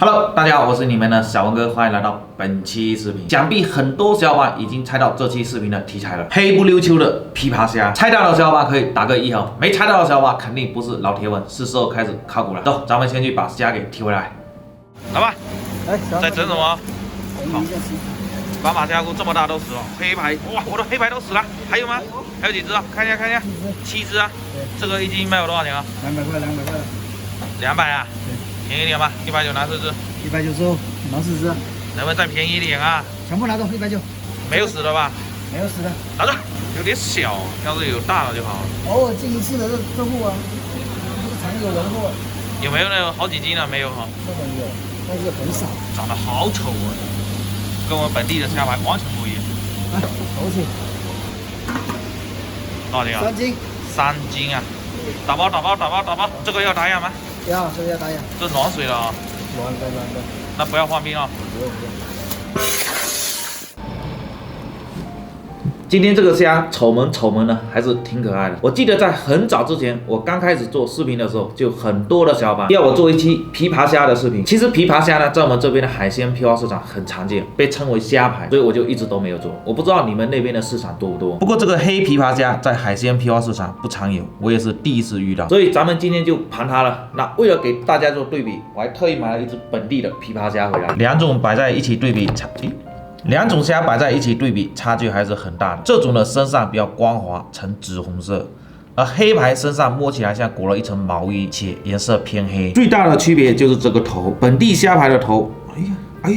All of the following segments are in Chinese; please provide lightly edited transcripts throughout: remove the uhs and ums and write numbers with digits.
Hello， 大家好，我是你们的小文哥，欢迎来到本期视频。想必很多小伙伴已经猜到这期视频的题材了，黑不溜秋的琵琶虾。猜到的小伙伴可以打个1号，没猜到的小伙伴肯定不是老铁粉，是时候开始考古了。走，咱们先去把虾给提回来。老板，在整什么？好，斑马虾骨这么大都死了，黑白，哇，我的黑白都死了，还有吗？还有几只啊？看一下，看一下，7只啊。这个一斤卖我多少钱啊？200块，200块。200啊？便宜点吧，190拿4只。190拿4只。能不能再便宜一点啊？全部拿走190。没有死的吧？没有死的。拿着，有点小，要是有大了就好了。偶尔进一次的客户啊，日常有人货。有没有那种好几斤的？没有哈。这种有，但是很少。长得好丑啊，跟我们本地的虾排完全不一样。来，投起。多少斤啊？3斤。3斤啊！打包，这个要打氧吗？要，这个要打氧。这暖水了啊。暖的。那不要换冰了。不用。今天这个虾丑萌呢，还是挺可爱的。我记得在很早之前，我刚开始做视频的时候，就很多的小伙伴要我做一期琵琶虾的视频。其实琵琶虾呢，在我们这边的海鲜批发市场很常见，被称为虾排，所以我就一直都没有做。我不知道你们那边的市场多不多。不过这个黑琵琶虾在海鲜批发市场不常有，我也是第一次遇到，所以咱们今天就盘它了。那为了给大家做对比，我还特意买了一只本地的琵琶虾回来，两种摆在一起对比，两种虾摆在一起对比，差距还是很大的。这种的身上比较光滑，呈紫红色，而黑排身上摸起来像裹了一层毛衣，且颜色偏黑。最大的区别就是这个头，本地虾排的头，哎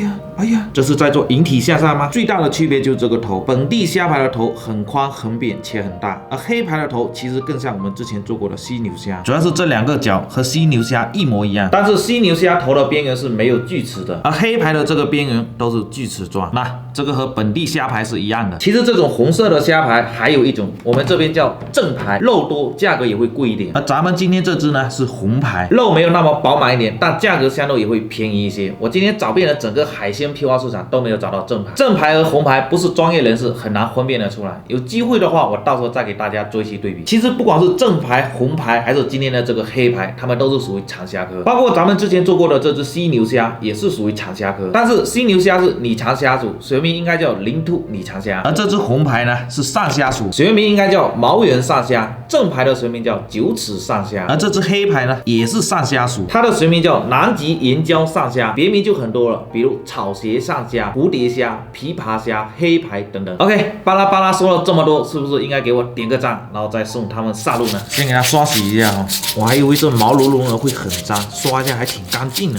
呀，这是在做引体向上吗？最大的区别就是这个头，本地虾排的头很宽很扁且很大，而黑排的头其实更像我们之前做过的犀牛虾，主要是这两个角和犀牛虾一模一样，但是犀牛虾头的边缘是没有锯齿的，而黑排的这个边缘都是锯齿状。那这个和本地虾排是一样的。其实这种红色的虾排还有一种，我们这边叫正排，肉多，价格也会贵一点。而咱们今天这只呢是红排，肉没有那么饱满一点，但价格相对也会便宜一些。我今天找遍了整个海鲜批发市场都没有找到正排，正排和红排不是专业人士很难分辨得出来。有机会的话，我到时候再给大家做一期对比。其实不管是正排、红排，还是今天的这个黑排，它们都是属于长虾科。包括咱们之前做过的这只犀牛虾，也是属于长虾科。但是犀牛虾是拟长虾属，学名应该叫鳞突拟长虾，而这只红排呢是上虾属，学名应该叫毛圆上虾。正排的学名叫九齿上虾，而这只黑排呢也是上虾属，它的学名叫南极岩礁上虾，别名就很多了，比如草鞋上虾、蝴蝶虾、琵琶虾、黑排等等。OK， 巴拉巴拉说了这么多，是不是应该给我点个赞，然后再送他们上路呢？先给它刷洗一下哦，我还以为这毛茸茸的会很脏，刷一下还挺干净的。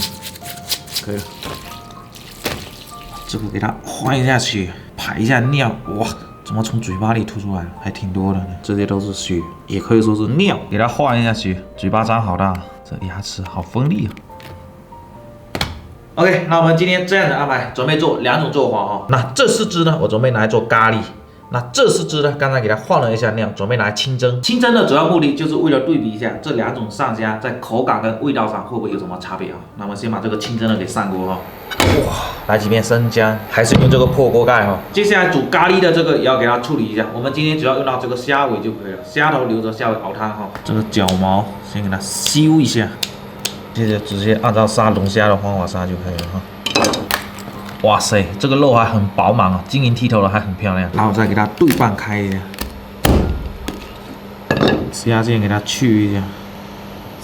可以了，这个给它换一下血，排一下尿，哇！怎么从嘴巴里吐出来了？还挺多的呢，这些都是血，也可以说是尿。给它换一下血，嘴巴张好大，这牙齿好锋利啊。OK， 那我们今天这样的安排，准备做2种做法哈。那这4只呢，我准备拿来做咖喱。那这4只呢，刚才给它换了一下料，准备拿来清蒸。清蒸的主要目的就是为了对比一下这2种上虾在口感跟味道上会不会有什么差别啊？那么先把这个清蒸的给上锅哈。哇，来几片生姜，还是用这个破锅盖哈。接下来煮咖喱的这个也要给它处理一下。我们今天只要用到这个虾尾就可以了，虾头留着下回熬汤哈。这个脚毛先给它修一下，接着直接按照杀龙虾的方法杀就可以了哈。哇塞，这个肉还很饱满啊，晶莹剔透的，还很漂亮。然后再给它对半开一下，虾线给它去一下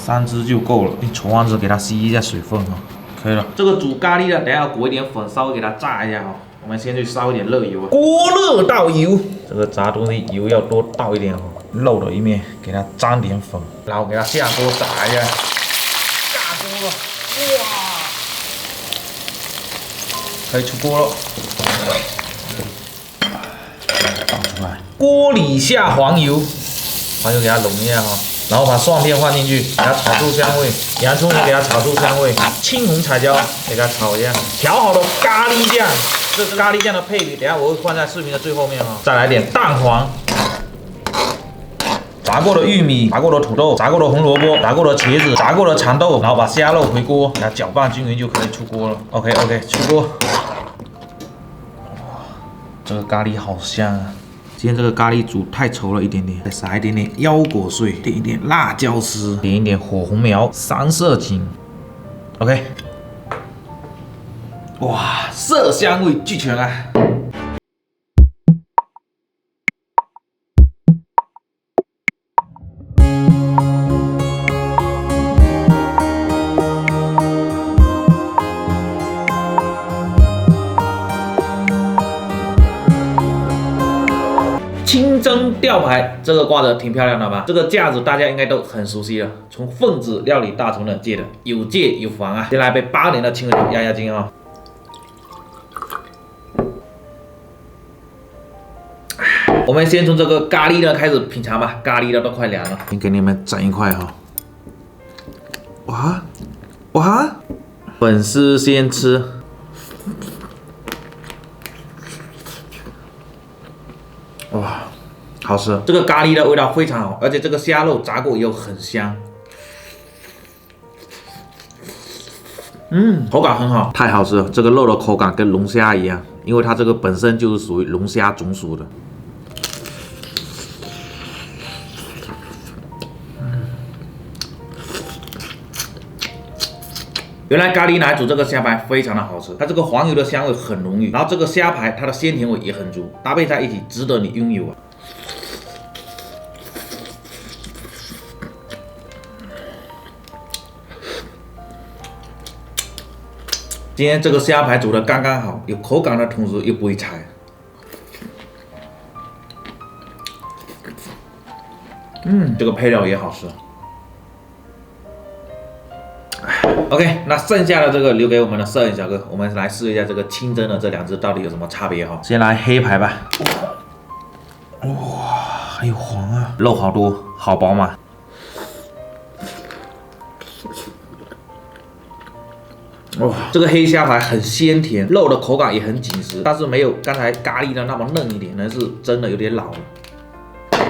，3只就够了。छो完子给它吸一下水分哈，可以了。这个煮咖喱的，等一下要裹一点粉，稍微给它炸一下哈。我们先去烧一点热油，锅热倒油，这个炸东西油要多倒一点哈。肉的一面给它沾点粉，然后给它下锅炸一下，炸锅了，哇！可以出锅了，倒出来，锅里下黄油，黄油给它拢一下哈，然后把蒜片放进去，给它炒出香味，洋葱也给它炒出香味，青红彩椒给它炒一下，调好的咖喱酱，这是咖喱酱的配比，等一下我会放在视频的最后面哈，再来点蛋黄。炸过的玉米，炸过的土豆，炸过的红萝卜，炸过的茄子，炸过的蚕豆，然后把虾肉回锅，给它搅拌均匀就可以出锅了。OK， 出锅。哇，这个咖喱好香啊！今天这个咖喱煮太稠了一点点，再撒一点点腰果碎，点一点辣椒丝，点一点火红苗，3色芹。OK，哇，色香味俱全啊！清蒸吊牌这个挂的挺漂亮的吧？这个架子大家应该都很熟悉了，从分子料理大成的借的，有借有还啊！先来杯8年的清酒压压惊啊！我们先从这个咖喱呢开始品尝吧，咖喱的都快凉了，先给你们整一块哈。哇，粉丝先吃。哇，好吃！这个咖喱的味道非常好，而且这个虾肉炸过以后很香。口感很好，太好吃了！这个肉的口感跟龙虾一样，因为它这个本身就是属于龙虾种属的。原来咖喱奶煮这个虾排非常的好吃，它这个黄油的香味很浓郁，然后这个虾排它的鲜甜味也很足，搭配在一起值得你拥有啊！今天这个虾排煮的刚刚好，有口感的同时又不会柴。这个配料也好吃。OK， 那剩下的这个留给我们的摄影小哥，我们来试一下这个清蒸的这2只到底有什么差别哈。先来黑排吧。哇，还有黄啊，肉好多，好饱满。哇，这个黑虾排很鲜甜，肉的口感也很紧实，但是没有刚才咖喱的那么嫩一点，可能是真的有点老了。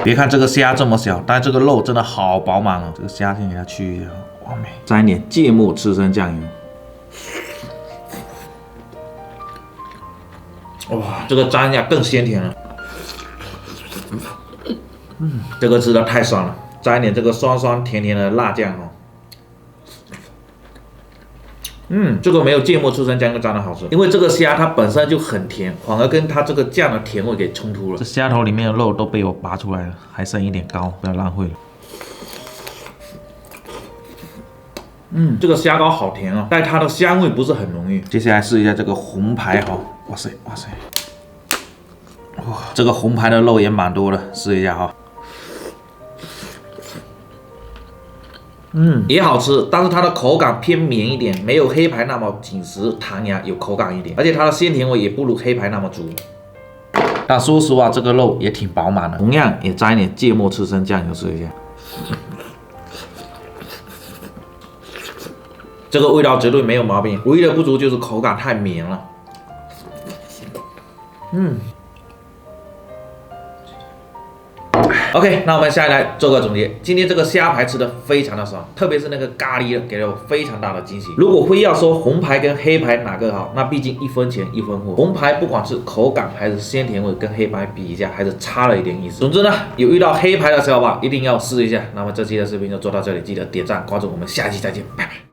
别看这个虾这么小，但这个肉真的好饱满哦。这个虾先给它去一下。完美，沾一点芥末刺身酱油。哇，这个沾一下更鲜甜了。这个吃的太爽了，沾一点这个酸酸甜甜的辣酱哦。这个没有芥末刺身酱油沾的好吃，因为这个虾它本身就很甜，反而跟它这个酱的甜味给冲突了。这虾头里面的肉都被我拔出来了，还剩一点膏，不要浪费了。这个虾膏好甜哦，但它的香味不是很浓郁。接下来试一下这个红排哈，哇塞，哇，这个红排的肉也蛮多的，试一下哈。也好吃，但是它的口感偏绵一点，没有黑排那么紧实弹牙，有口感一点，而且它的鲜甜味也不如黑排那么足。但说实话，这个肉也挺饱满的，同样也沾一点芥末刺身酱油试一下。这个味道绝对没有毛病，唯一的不足就是口感太绵了。OK， 那我们下来做个总结。今天这个虾排吃的非常的爽，特别是那个咖喱的，给了我非常大的惊喜。如果非要说红排跟黑排哪个好，那毕竟1分钱1分货。红排不管是口感还是鲜甜味，跟黑排比一下，还是差了一点意思。总之呢，有遇到黑排的小伙伴一定要试一下。那么这期的视频就做到这里，记得点赞关注，我们下期再见，拜拜。